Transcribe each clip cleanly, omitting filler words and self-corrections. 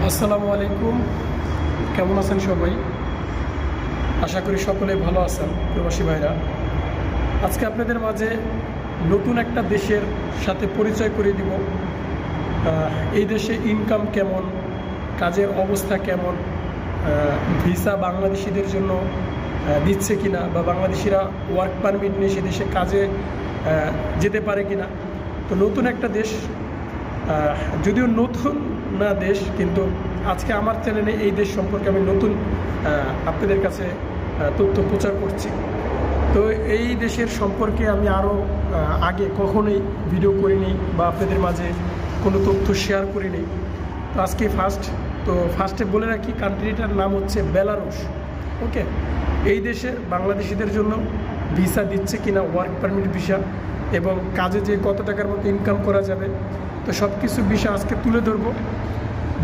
আসসালামু আলাইকুম, কেমন আছেন সবাই? আশা করি সকলে ভালো আছেন প্রবাসী ভাইরা। আজকে আপনাদের মাঝে নতুন একটা দেশের সাথে পরিচয় করে দিব। এই দেশে ইনকাম কেমন, কাজের অবস্থা কেমন, ভিসা বাংলাদেশিদের জন্য দিচ্ছে কিনা, বা বাংলাদেশিরা ওয়ার্ক পারমিট নিয়ে সে দেশে কাজে যেতে পারে কিনা। তো নতুন একটা দেশ, যদিও নতুন না দেশ, কিন্তু আজকে আমার চ্যানেলে এই দেশ সম্পর্কে আমি নতুন আপনাদের কাছে তথ্য প্রচার করছি। তো এই দেশের সম্পর্কে আমি আরও আগে কখনোই ভিডিও করিনি বা আপনাদের মাঝে কোনো তথ্য শেয়ার করিনি। তো আজকে ফার্স্টে বলে রাখি, কান্ট্রিটার নাম হচ্ছে বেলারুশ। ওকে, এই দেশে বাংলাদেশিদের জন্য ভিসা দিচ্ছে কিনা, ওয়ার্ক পারমিট ভিসা, এবং কাজে যে কত টাকার মতো ইনকাম করা যাবে, তো সব কিছু বিষয় আজকে তুলে ধরবো।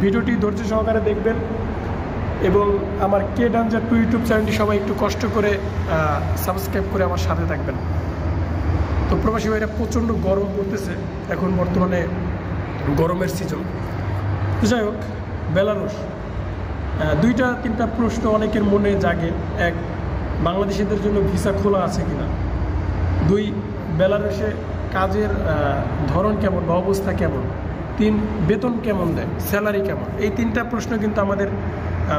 ভিডিওটি ধৈর্য সহকারে দেখবেন এবং আমার কে ডাঞ্জার টু ইউটিউব চ্যানেলটি সবাই একটু কষ্ট করে সাবস্ক্রাইব করে আমার সাথে থাকবেন। তো প্রবাসী ভাইরা, প্রচণ্ড গরম পড়তেছে এখন, বর্তমানে গরমের সিজন। তো যাই হোক, বেলারুশ, দুইটা তিনটা প্রশ্ন অনেকের মনে জাগে। এক, বাংলাদেশিদের জন্য ভিসা খোলা আছে কিনা। দুই, বেলারুশে কাজের ধরন কেমন বা অবস্থা কেমন। তিন, বেতন কেমন দেয়, স্যালারি কেমন। এই তিনটা প্রশ্ন কিন্তু আমাদের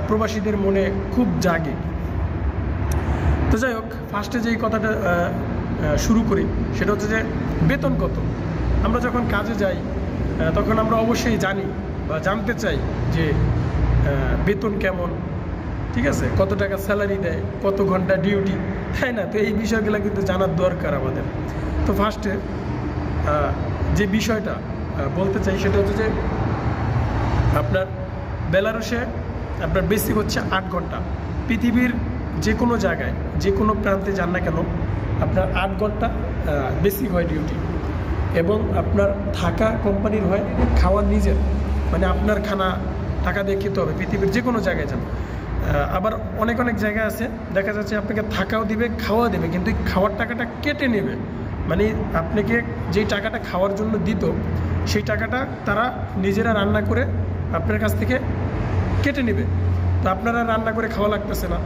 প্রবাসীদের মনে খুব জাগে। তো যাই হোক, ফার্স্টে যেই কথাটা শুরু করি সেটা হচ্ছে যে বেতন কত। আমরা যখন কাজে যাই তখন আমরা অবশ্যই জানি বা জানতে চাই যে বেতন কেমন, ঠিক আছে, কত টাকা স্যালারি দেয়, কত ঘন্টা ডিউটি, তাই না? তো এই বিষয়গুলো কিন্তু জানার দরকার আমাদের। তো ফার্স্টে যে বিষয়টা বলতে চাই সেটা হচ্ছে যে আপনার বেলারুশে আপনার বেসিক হচ্ছে 8 ঘন্টা। পৃথিবীর যে কোনো জায়গায়, যে কোনো প্রান্তে যান না কেন, আপনার 8 ঘন্টা বেসিক হয় ডিউটি। এবং আপনার থাকা কোম্পানির হয়, খাওয়া নিজের, মানে আপনার খানা টাকা দিয়ে খেতে হবে। পৃথিবীর যে কোনো জায়গায় যান। আবার অনেক জায়গায় আছে, দেখা যাচ্ছে আপনাকে থাকাও দিবে, খাওয়া দেবে, কিন্তু এই খাওয়ার টাকাটা কেটে নেবে। মানে আপনাকে যেই টাকাটা খাওয়ার জন্য দিত, সেই টাকাটা তারা নিজেরা রান্না করে আপনার কাছ থেকে কেটে নেবে। তো আপনারা রান্না করে খাওয়া লাগতেছে না।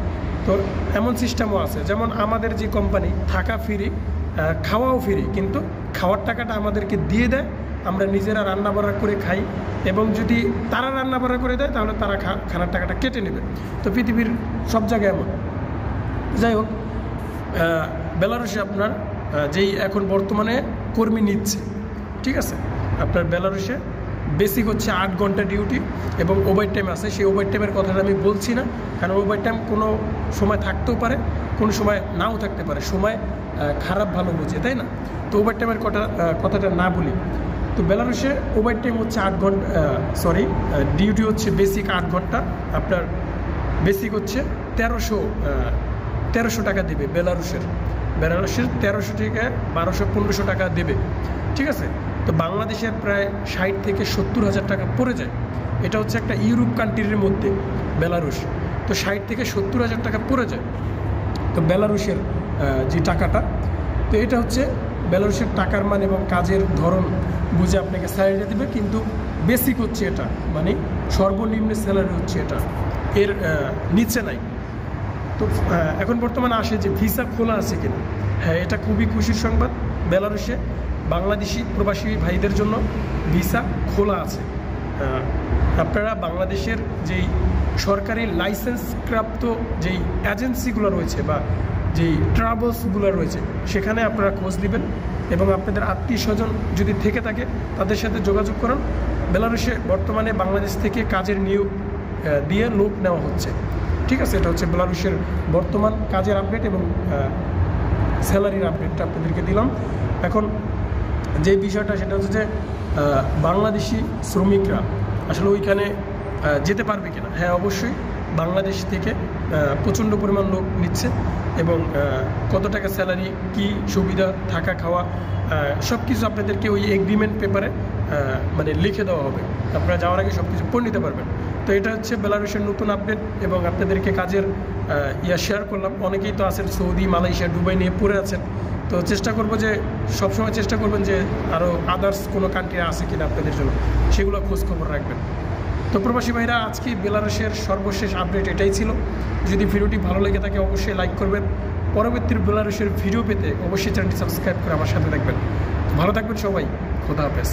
তো এমন সিস্টেমও আছে, যেমন আমাদের যে কোম্পানি, থাকা ফ্রি, খাওয়াও ফ্রি, কিন্তু খাওয়ার টাকাটা আমাদেরকে দিয়ে দেয়, আমরা নিজেরা রান্না বান্না করে খাই। এবং যদি তারা রান্না বান্না করে দেয় তাহলে তারা খানার টাকাটা কেটে নেবে। তো পৃথিবীর সব জায়গায় এমন। যাই হোক, বেলারুশে আপনার যেই এখন বর্তমানে কর্মী নিচ্ছে, ঠিক আছে, আপনার বেলারুশে বেসিক হচ্ছে 8 ঘন্টা ডিউটি এবং ওভার টাইম আছে। সেই ওভার টাইমের কথাটা আমি বলছি না, কারণ ওভার টাইম কোনো সময় থাকতেও পারে, কোনো সময় নাও থাকতে পারে, সময় খারাপ ভালো বুঝে, তাই না? তো ওভার টাইমের কথাটা না বলি। তো বেলারুশে ওভার টাইম হচ্ছে 8 ঘন্টা, ডিউটি হচ্ছে বেসিক 8 ঘন্টা। আপনার বেসিক হচ্ছে 1300 টাকা দেবে বেলারুশের 1300 থেকে 1200-1500 টাকা দেবে, ঠিক আছে। তো বাংলাদেশের প্রায় 60 থেকে 70 হাজার টাকা পড়ে যায়। এটা হচ্ছে একটা ইউরোপ কান্ট্রির মধ্যে বেলারুশ। তো 60 থেকে 70 হাজার টাকা পড়ে যায়। তো বেলারুশের যে টাকাটা, তো এটা হচ্ছে বেলারুশের টাকার মান এবং কাজের ধরন বুঝে আপনাকে স্যালারিটা দেবে। কিন্তু বেসিক হচ্ছে এটা, মানে সর্বনিম্ন স্যালারি হচ্ছে এটা, এর নিচে নাই। তো এখন বর্তমানে আসে যে ভিসা খোলা আছে কিনা। হ্যাঁ, এটা খুবই খুশির সংবাদ। বেলারুশে বাংলাদেশি প্রবাসী ভাইদের জন্য ভিসা খোলা আছে। আপনারা বাংলাদেশের যেই সরকারি লাইসেন্সপ্রাপ্ত যেই এজেন্সিগুলো রয়েছে বা যেই ট্রাভেলসগুলো রয়েছে, সেখানে আপনারা খোঁজ নেবেন এবং আপনাদের আত্মীয় স্বজন যদি থেকে থাকে তাদের সাথে যোগাযোগ করুন। বেলারুশে বর্তমানে বাংলাদেশ থেকে কাজের নিয়োগ দিয়ে লোক নেওয়া হচ্ছে, ঠিক আছে। এটা হচ্ছে বেলারুশের বর্তমান কাজের আপডেট এবং স্যালারির আপডেটটা আপনাদেরকে দিলাম। এখন যে বিষয়টা সেটা হচ্ছে যে বাংলাদেশি শ্রমিকরা আসলে ওইখানে যেতে পারবে কিনা। হ্যাঁ, অবশ্যই বাংলাদেশ থেকে প্রচণ্ড পরিমাণ লোক নিচ্ছে এবং কত টাকা স্যালারি, কি সুবিধা, থাকা খাওয়া, সব কিছু আপনাদেরকে ওই এগ্রিমেন্ট পেপারে মানে লিখে দেওয়া হবে। আপনারা যাওয়ার আগে সব কিছু পড়ে নিতে পারবেন। তো এটা হচ্ছে বেলারুশের নতুন আপডেট এবং আপনাদেরকে কাজের শেয়ার করলাম। অনেকেই তো আছেন সৌদি, মালয়েশিয়া, দুবাই নিয়ে পড়ে আছেন। তো চেষ্টা করবো যে সবসময় চেষ্টা করবেন যে আরও আদার্স কোনো কান্ট্রি আছে কিনা আপনাদের জন্য, সেগুলো খোঁজ খবর রাখবেন। তো প্রবাসী ভাইরা, আজকে বেলারুশের সর্বশেষ আপডেট এটাই ছিল। যদি ভিডিওটি ভালো লেগে থাকে অবশ্যই লাইক করবেন। পরবর্তী বেলারুশের ভিডিও পেতে অবশ্যই চ্যানেলটি সাবস্ক্রাইব করে আমার সাথে থাকবেন। ভালো থাকবেন সবাই, খোদা হাফেজ।